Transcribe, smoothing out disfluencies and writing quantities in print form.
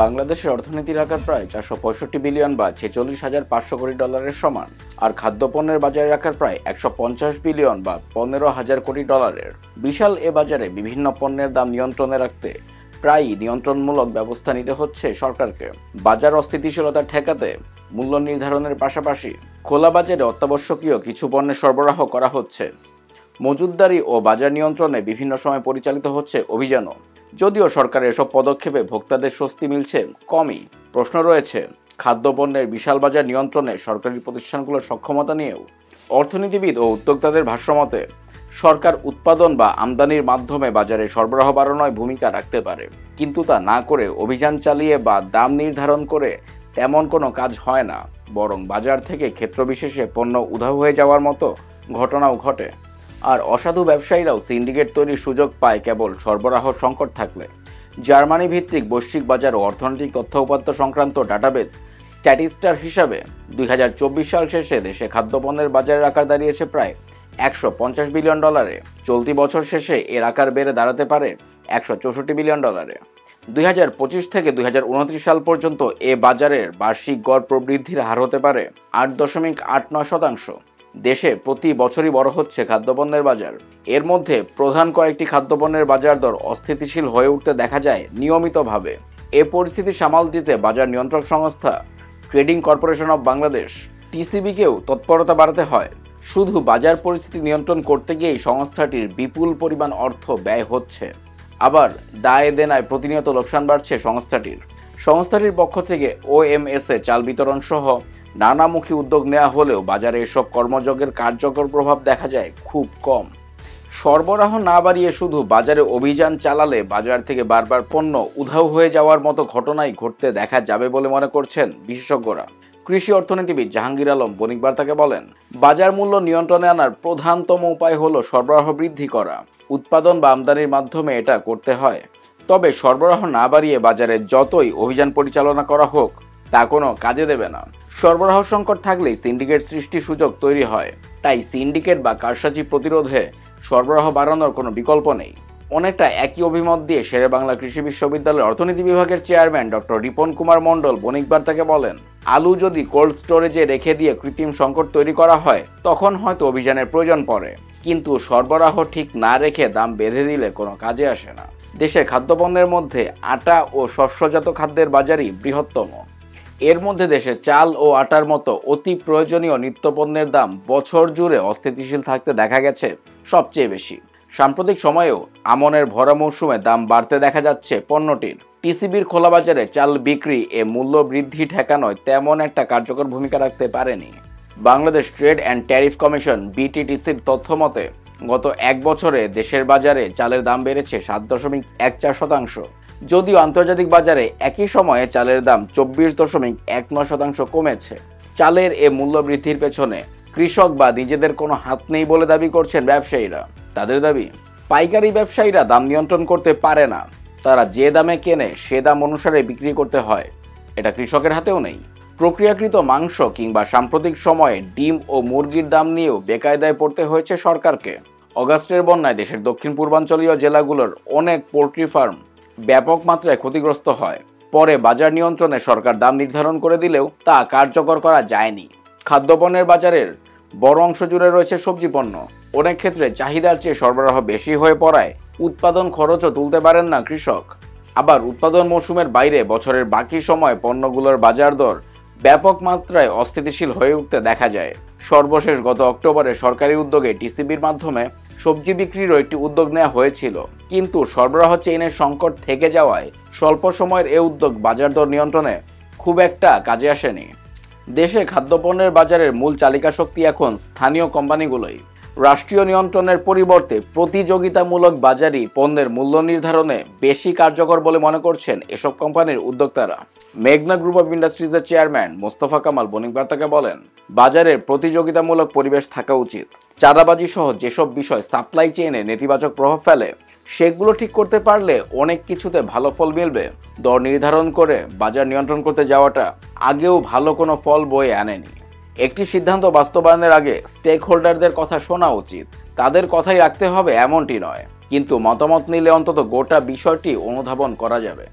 বাংলাদেশের অর্থনীতির আকার প্রায় 465 বিলিয়ন বা 46,500 কোটি ডলারের সমান, আর খাদ্যপণ্যের বাজারের আকার প্রায় 150 বিলিয়ন বা 15,000 কোটি ডলারের। বিশাল এ বাজারে বিভিন্ন পণ্যের দাম নিয়ন্ত্রণে রাখতে প্রায়ই নিয়ন্ত্রণমূলক ব্যবস্থা নিতে হচ্ছে সরকারকে। বাজার অস্থিতিশীলতা ঠেকাতে মূল্য নির্ধারণের পাশাপাশি খোলা বাজারে অত্যাবশ্যকীয় কিছু পণ্যের সরবরাহ করা হচ্ছে। মজুতদারি ও বাজার নিয়ন্ত্রণে বিভিন্ন সময় পরিচালিত হচ্ছে অভিযানও। যদিও সরকারের এসব পদক্ষেপে ভোক্তাদের স্বস্তি মিলছে কমই, প্রশ্ন রয়েছে খাদ্যপণ্যের বিশাল বাজার নিয়ন্ত্রণে সরকারি প্রতিষ্ঠানগুলোর সক্ষমতা নিয়েও। অর্থনীতিবিদ ও উদ্যোক্তাদের ভাষ্যমতে সরকার উৎপাদন বা আমদানির মাধ্যমে বাজারে সরবরাহ বাড়ানোয় ভূমিকা রাখতে পারে, কিন্তু তা না করে অভিযান চালিয়ে বা দাম নির্ধারণ করে তেমন কোনো কাজ হয় না, বরং বাজার থেকে ক্ষেত্রবিশেষে পণ্য উধাও হয়ে যাওয়ার মতো ঘটনাও ঘটে। আর অসাধু ব্যবসায়ীরাও সিন্ডিকেট তৈরির সুযোগ পায় কেবল সরবরাহ সংকট থাকলে। জার্মানি ভিত্তিক বৈশ্বিক বাজার ও অর্থনৈতিক তথ্য উপাত্ত সংক্রান্ত ডাটাবেস স্ট্যাটিস্টার হিসাবে 2024 সাল শেষে দেশে খাদ্যপণ্যের বাজারের আকার দাঁড়িয়েছে প্রায় 150 বিলিয়ন ডলারে। চলতি বছর শেষে এর আকার বেড়ে দাঁড়াতে পারে 164 বিলিয়ন ডলারে। 2025 থেকে 2029 সাল পর্যন্ত এ বাজারের বার্ষিক গড় প্রবৃদ্ধির হার হতে পারে 8.89%। দেশে প্রতি বছরই বড় হচ্ছে খাদ্যপণ্যের বাজার। এর মধ্যে প্রধান কয়েকটি খাদ্যপণ্যের বাজার দর অস্থিতিশীল হয়ে উঠতে দেখা যায় নিয়মিতভাবে। এ পরিস্থিতি সামাল দিতে বাজার নিয়ন্ত্রক সংস্থা ট্রেডিং কর্পোরেশন অব বাংলাদেশ টিসিবিকেও তৎপরতা বাড়াতে হয়। শুধু বাজার পরিস্থিতি নিয়ন্ত্রণ করতে গিয়েই সংস্থাটির বিপুল পরিমাণ অর্থ ব্যয় হচ্ছে। আবার দায় দেনায় প্রতিনিয়ত লোকসান বাড়ছে সংস্থাটির পক্ষ থেকে ওএমএসে চাল বিতরণ সহ নানামুখী উদ্যোগ নেওয়া হলেও বাজারে এসব কর্মযজ্ঞের কার্যকর প্রভাব দেখা যায় খুব কম। সরবরাহ না বাড়িয়ে শুধু বাজারে অভিযান চালালে বাজার থেকে বারবার পণ্য উধাও হয়ে যাওয়ার মতো ঘটনাই ঘটতে দেখা যাবে বলে মনে করছেন বিশেষজ্ঞরা। কৃষি অর্থনীতিবিদ জাহাঙ্গীর আলম বণিক বার্তাকে বলেন, বাজার মূল্য নিয়ন্ত্রণে আনার প্রধানতম উপায় হলো সরবরাহ বৃদ্ধি করা। উৎপাদন বা আমদানির মাধ্যমে এটা করতে হয়। তবে সরবরাহ না বাড়িয়ে বাজারে যতই অভিযান পরিচালনা করা হোক তা কোনো কাজে দেবে না। সরবরাহ সংকট থাকলেই সিন্ডিকেট সৃষ্টির সুযোগ তৈরি হয়। তাই সিন্ডিকেট বা কারসাজি প্রতিরোধে সরবরাহ বাড়ানোর কোনো বিকল্প নেই। অনেকটা একই অভিমত দিয়ে শেরে বাংলা কৃষি বিশ্ববিদ্যালয়ের অর্থনীতি বিভাগের চেয়ারম্যান ডক্টর রিপন কুমার মণ্ডল বণিক বার্তাকে বলেন, আলু যদি কোল্ড স্টোরেজে রেখে দিয়ে কৃত্রিম সংকট তৈরি করা হয় তখন হয়তো অভিযানের প্রয়োজন পড়ে, কিন্তু সরবরাহ ঠিক না রেখে দাম বেঁধে দিলে কোনো কাজে আসে না। দেশে খাদ্যপণ্যের মধ্যে আটা ও শস্যজাত খাদ্যের বাজারই বৃহত্তম। এর মধ্যে দেশে চাল ও আটার মতো অতি প্রয়োজনীয় নিত্যপণ্যের দাম বছর জুড়ে অস্থিতিশীল থাকতে দেখা গেছে সবচেয়ে বেশি। সাম্প্রতিক সময়েও আমনের ভরা মৌসুমে দাম বাড়তে দেখা যাচ্ছে পণ্যটির। টিসিবির খোলা বাজারে চাল বিক্রি এ মূল্য বৃদ্ধি ঠেকানোয় তেমন একটা কার্যকর ভূমিকা রাখতে পারেনি। Bangladesh Trade and Tariff Commission বিটিটিসির তথ্য মতে গত এক বছরে দেশের বাজারে চালের দাম বেড়েছে 7.14%। যদিও আন্তর্জাতিক বাজারে একই সময়ে চালের দাম 24.19% কমেছে। চালের এ মূল্য বৃদ্ধির পেছনে কৃষক বা নিজেদের কোনো হাত নেই বলে দাবি করছেন ব্যবসায়ীরা। তাদের দাবি, পাইকারি ব্যবসায়ীরা দাম নিয়ন্ত্রণ করতে পারে না। তারা যে দামে কেনে সে দাম অনুসারে বিক্রি করতে হয়, এটা কৃষকের হাতেও নেই। প্রক্রিয়াকৃত মাংস কিংবা সাম্প্রতিক সময়ে ডিম ও মুরগির দাম নিয়েও বেকায়দায় পড়তে হয়েছে সরকারকে। অগাস্টের বন্যায় দেশের দক্ষিণ পূর্বাঞ্চলীয় জেলাগুলোর অনেক পোল্ট্রি ফার্ম ব্যাপক মাত্রায় ক্ষতিগ্রস্ত হয়। পরে বাজার নিয়ন্ত্রণে সরকার দাম নির্ধারণ করে দিলেও তা কার্যকর করা যায়নি। খাদ্যপণ্যের বাজারের বড় অংশ জুড়ে রয়েছে সবজি পণ্য। অনেক ক্ষেত্রে চাহিদার চেয়ে সরবরাহ বেশি হয়ে পড়ায় উৎপাদন খরচও তুলতে পারেন না কৃষক। আবার উৎপাদন মৌসুমের বাইরে বছরের বাকি সময় পণ্যগুলোর বাজার দর ব্যাপক মাত্রায় অস্থিতিশীল হয়ে উঠতে দেখা যায়। সর্বশেষ গত অক্টোবরে সরকারি উদ্যোগে টিসিবির মাধ্যমে সবজি বিক্রিরও একটি উদ্যোগ নেওয়া হয়েছিল, কিন্তু সরবরাহ চেইনের সংকট থেকে যাওয়ায় স্বল্প সময়ের এ উদ্যোগ বাজার দর নিয়ন্ত্রণে খুব একটা কাজে আসেনি। দেশে খাদ্যপণ্যের বাজারের মূল চালিকা শক্তি এখন স্থানীয় কোম্পানিগুলোই। রাষ্ট্রীয় নিয়ন্ত্রণের পরিবর্তে প্রতিযোগিতামূলক বাজারই পণ্যের মূল্য নির্ধারণে বেশি কার্যকর বলে মনে করছেন এসব কোম্পানির উদ্যোক্তারা। মেঘনা গ্রুপ অব ইন্ডাস্ট্রিজের চেয়ারম্যান মোস্তফা কামাল বণিক বার্তাকে বলেন, বাজারের প্রতিযোগিতামূলক পরিবেশ থাকা উচিত। চাঁদাবাজি সহ যেসব বিষয় সাপ্লাই চেইনে নেতিবাচক প্রভাব ফেলে সেগুলো ঠিক করতে পারলে অনেক কিছুতে ভালো ফল মিলবে। দর নির্ধারণ করে বাজার নিয়ন্ত্রণ করতে যাওয়াটা আগেও ভালো কোনো ফল বয়ে আনেনি। একটি সিদ্ধান্ত বাস্তবায়নের আগে স্টেক হোল্ডারদের কথা শোনা উচিত। তাদের কথাই রাখতে হবে এমনটি নয়, কিন্তু মতামত নিলে অন্তত গোটা বিষয়টি অনুধাবন করা যাবে।